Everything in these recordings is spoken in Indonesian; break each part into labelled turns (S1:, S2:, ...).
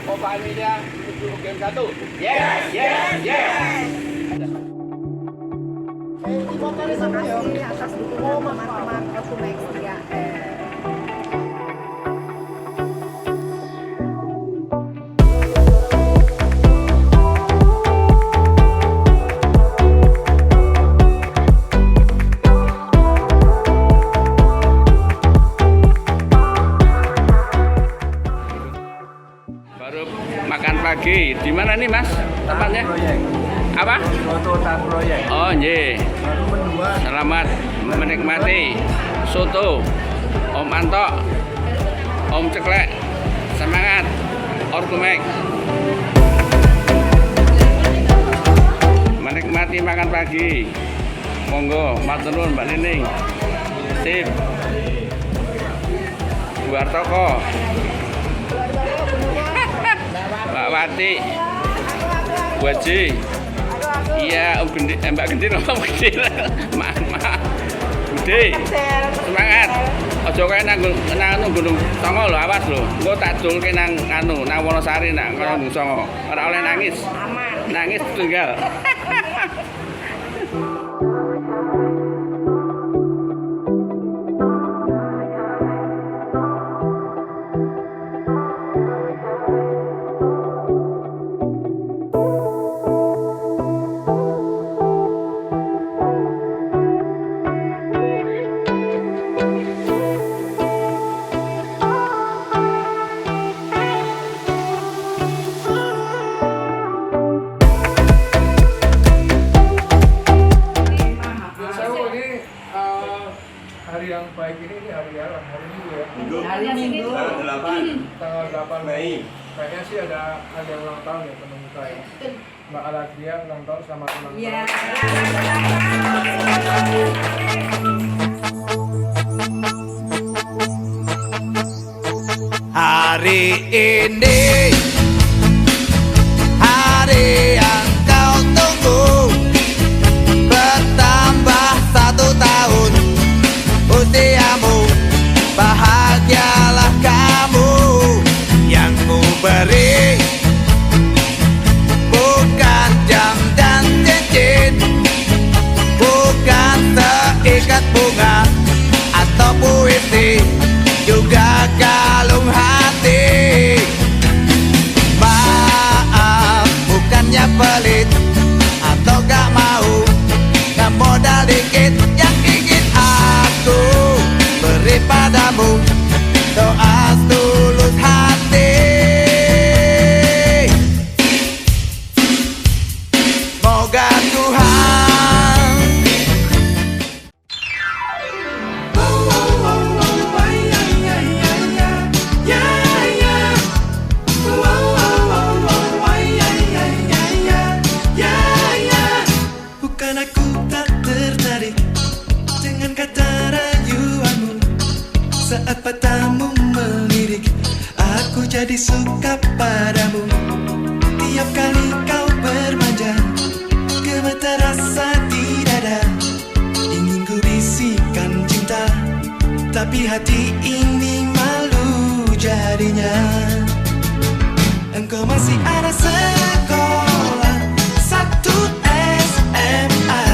S1: Opa Emilia menuju game 1. Yes, yes, yes.
S2: Terima kasih atas dukungan teman-teman Akumex 3R.
S1: Baru makan pagi. Di mana nih, Mas? Tempatnya? Apa?
S3: Soto Tak Proyek.
S1: Oh, nggih. Selamat menikmati soto Om Anto, Om Ceklek. Semangat, Orkumek. Menikmati makan pagi. Monggo, matur nuwun Mbak Nining. Sip. Buar toko. Mbak Wati. Bu Haji. Iya, Om Gendi, Mbak Gendin, Om Gendin. Maaf. Budi. Semangat. Aja kae nang Gunung Songo lho, awas lho. Engko tak dulke nang nang Wonosari nang Gunung Songo. Ora oleh nangis.
S2: Aman.
S1: Nangis tunggal.
S3: Hari yang baik ini hari apa? Hari Minggu ya?
S2: Hari Minggu.
S3: Tanggal 8
S4: Mei.
S3: Kayaknya sih ada yang ulang tahun ya teman kita ya. Mbak Aladria ulang tahun sama ulang tahun.
S2: Iya.
S5: Hari ini hari yang kau tunggu, bertambah 1 tahun usiamu, bahagialah kamu. Yang ku beri bukan jam dan cincin, bukan seikat bunga atau puisi, juga kalung hati. Maaf, bukannya pelit atau gak mau, gak modal dikit yang ingin aku beri padamu, doa tulus hati. Moga Tuhan
S6: bukan aku tak tertarik dengan kata rayuanmu. Saat matamu melirik, aku jadi suka padamu. Tiap kali kau bermanja, gemetar rasa di dada. Ingin ku bisikan cinta, tapi hati ini malu jadinya. Engkau masih ada sekolah, 1 SMA.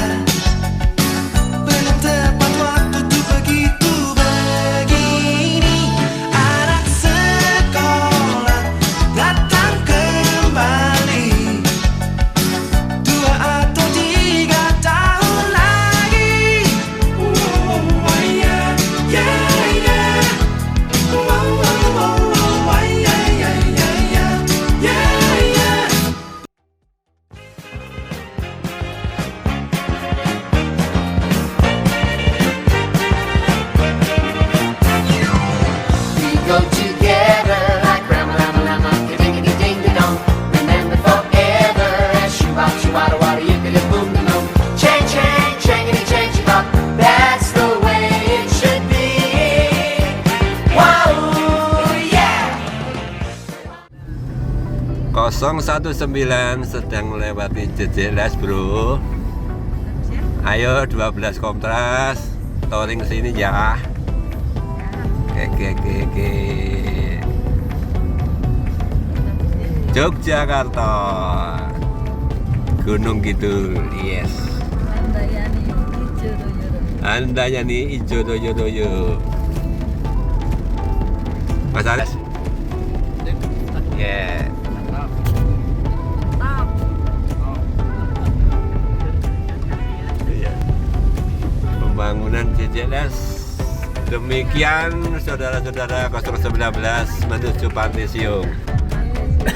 S6: Belum tepat waktu tuh begitu begini. Anak sekolah datang kembali, 2 atau 3 tahun lagi. Yeah, yeah, yeah.
S7: Go together like Rama Lama Lama, ding ding dong. Remember forever, as shoo-wada wada, yippity boom boom. Chang chang, changity changity bop. That's the way it should be. Wow, yeah.
S4: 019 sedang melewati JJLS bro. Ayo 12 kontras touring sini ya. Oke. Yogyakarta. Gunung Kidul, yes. Andayani ijo doyo. Mas Ares. Yeah. Iya. Pembangunan CCLS. Demikian saudara-saudara 019 menuju Pantai Siung.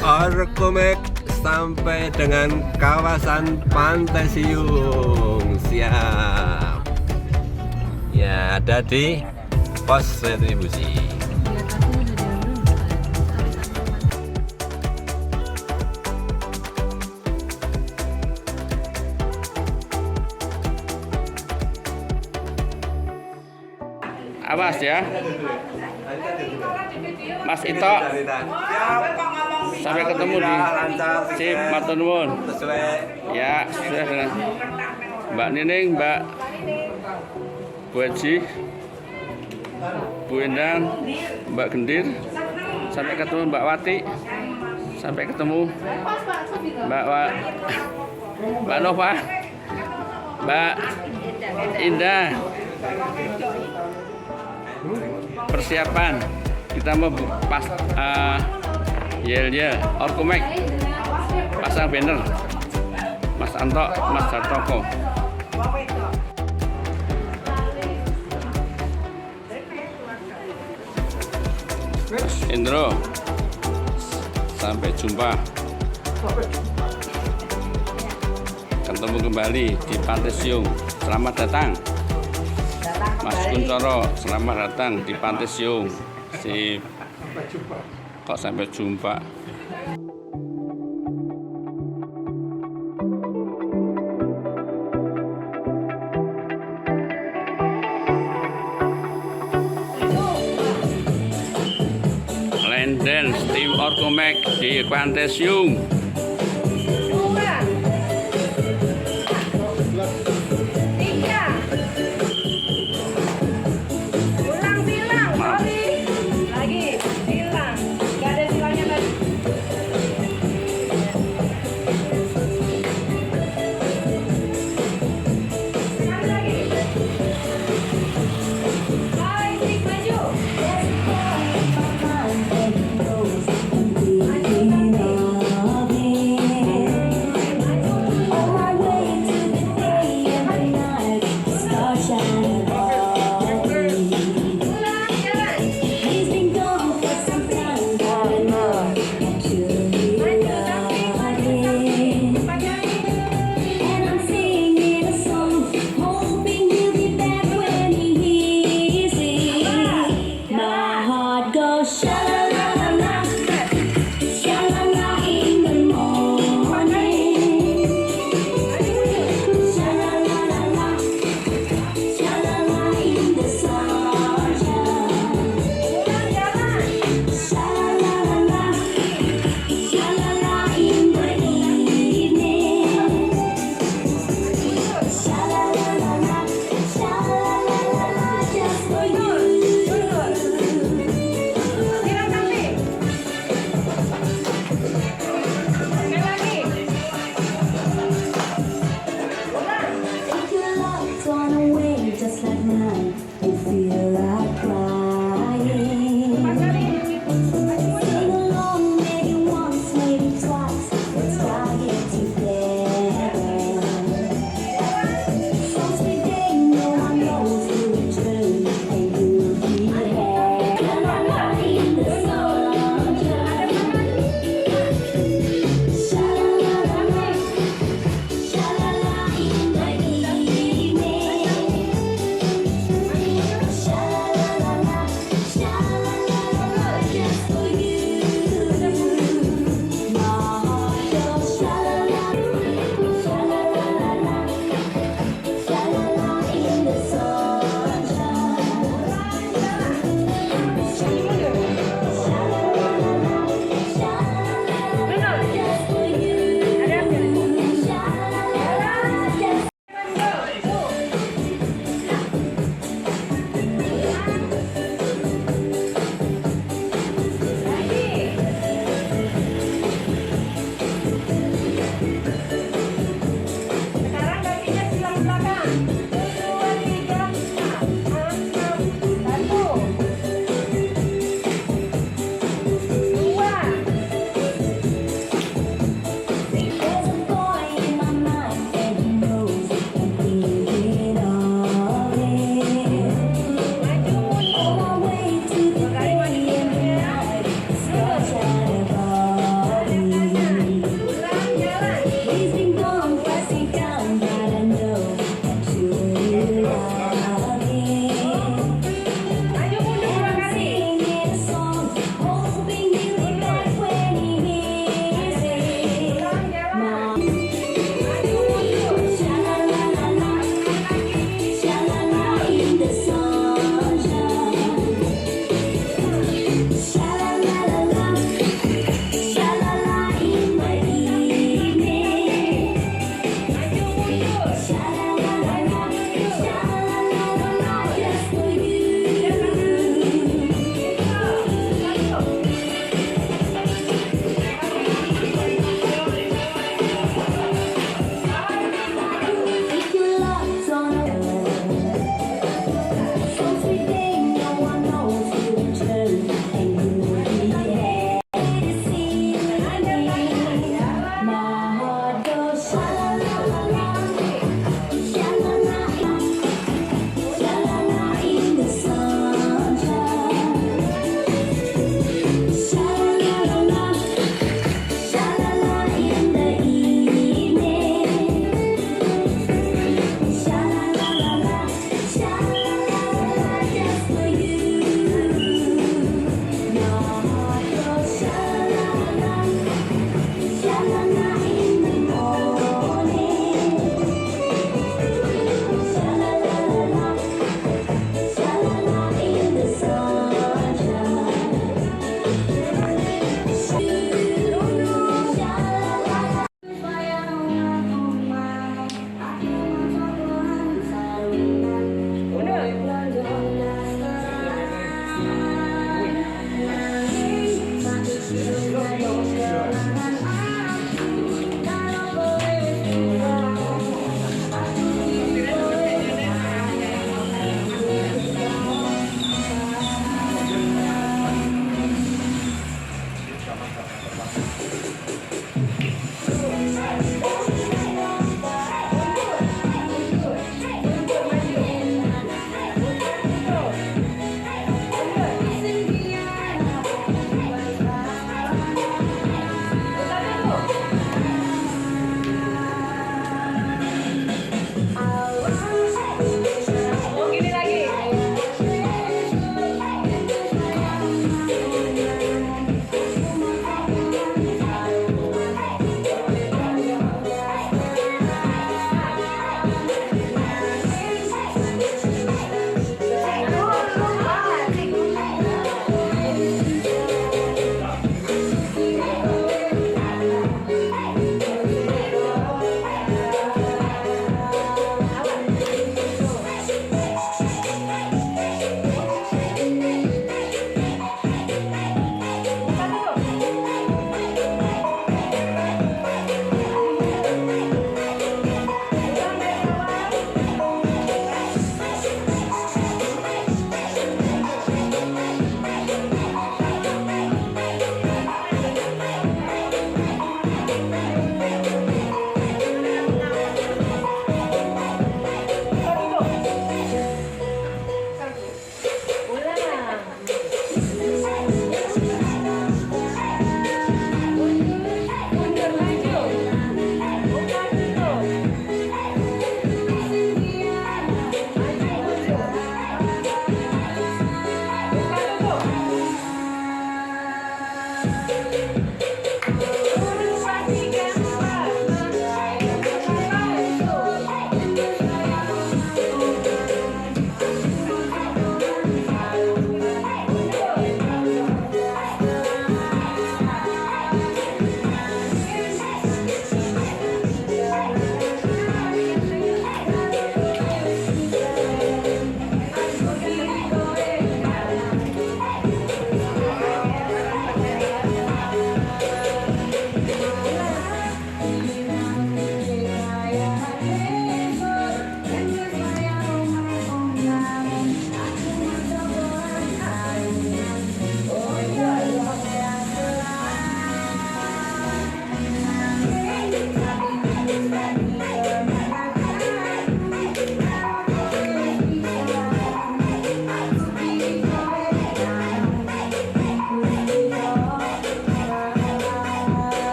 S4: Orkomek sampai dengan kawasan Pantai Siung. Siap. Ya, ada di pos retribusi.
S1: Awas ya, Mas Ito. Sampai ketemu di sip, matur nuwun. Ya, sudah. Mbak Nining, Mbak Bu Haji, Bu Endang, Mbak Gendir. Sampai ketemu Mbak Wati. Sampai ketemu Mbak Nova, Mbak Indah. Persiapan kita mau pas yel Orkomek pasang banner Mas Anto, Mas Hartoko. Indro, sampai jumpa. Ketemu kembali di Pantai Siung. Selamat datang Mas Kuncoro, selamat datang di Pantai Siung. Sip. Kok sampai jumpa. Line dance tim Orkomek di Pantai Siung.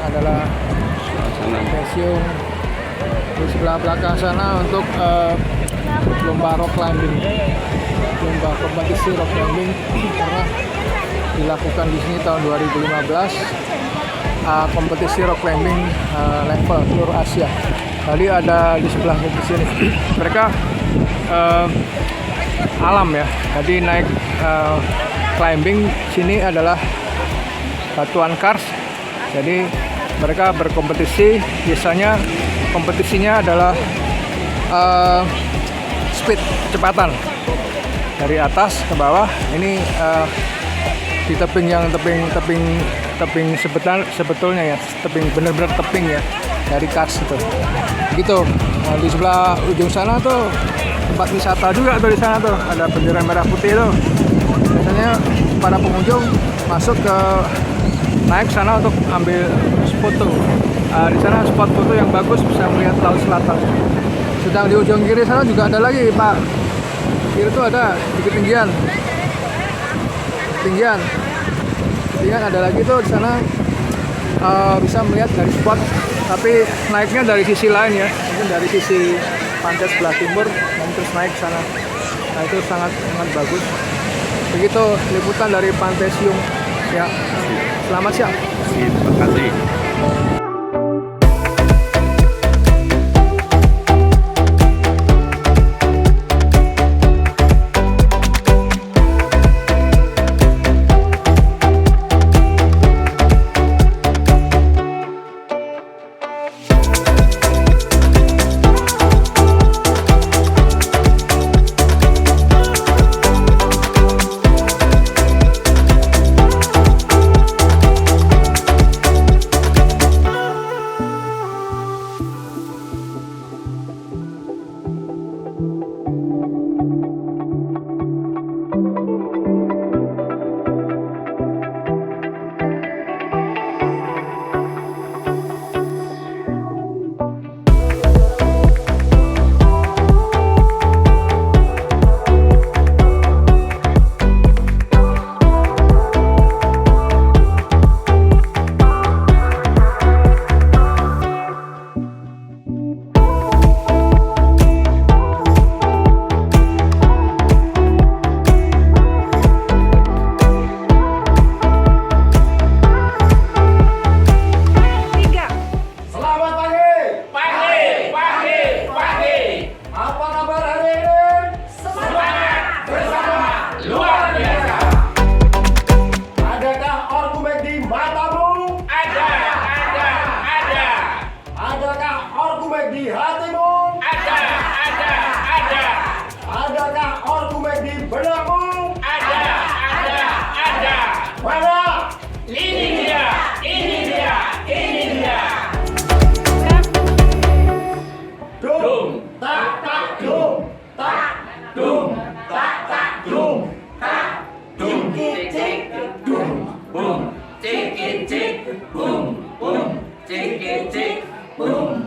S3: Adalah stasiun di sebelah belakang sana untuk lomba rock climbing, lomba kompetisi rock climbing karena dilakukan di sini tahun 2015, kompetisi rock climbing level seluruh Asia. Tadi ada di sebelah sini mereka alam ya, jadi naik climbing sini adalah batuan kars. Jadi mereka berkompetisi, biasanya kompetisinya adalah speed, kecepatan dari atas ke bawah. Ini di tebing yang tebing sebetulnya ya, tebing benar-benar tebing ya, dari kars itu. Gitu. Nah, di sebelah ujung sana tuh tempat wisata juga tuh, di sana tuh ada bendera merah putih tuh. Biasanya para pengunjung masuk ke naik sana untuk ambil foto. Di sana spot foto yang bagus, bisa melihat laut selatan. Sedang di ujung kiri sana juga ada lagi, Pak. Kiri itu ada di ketinggian ada lagi tuh di sana, bisa melihat dari spot, tapi naiknya dari sisi lain ya, mungkin dari sisi pantai sebelah timur dan terus naik ke sana. Nah itu sangat bagus. Begitu liputan dari Pantai Siung ya. Selamat siang.
S1: Terima kasih. Cik, cik, boom.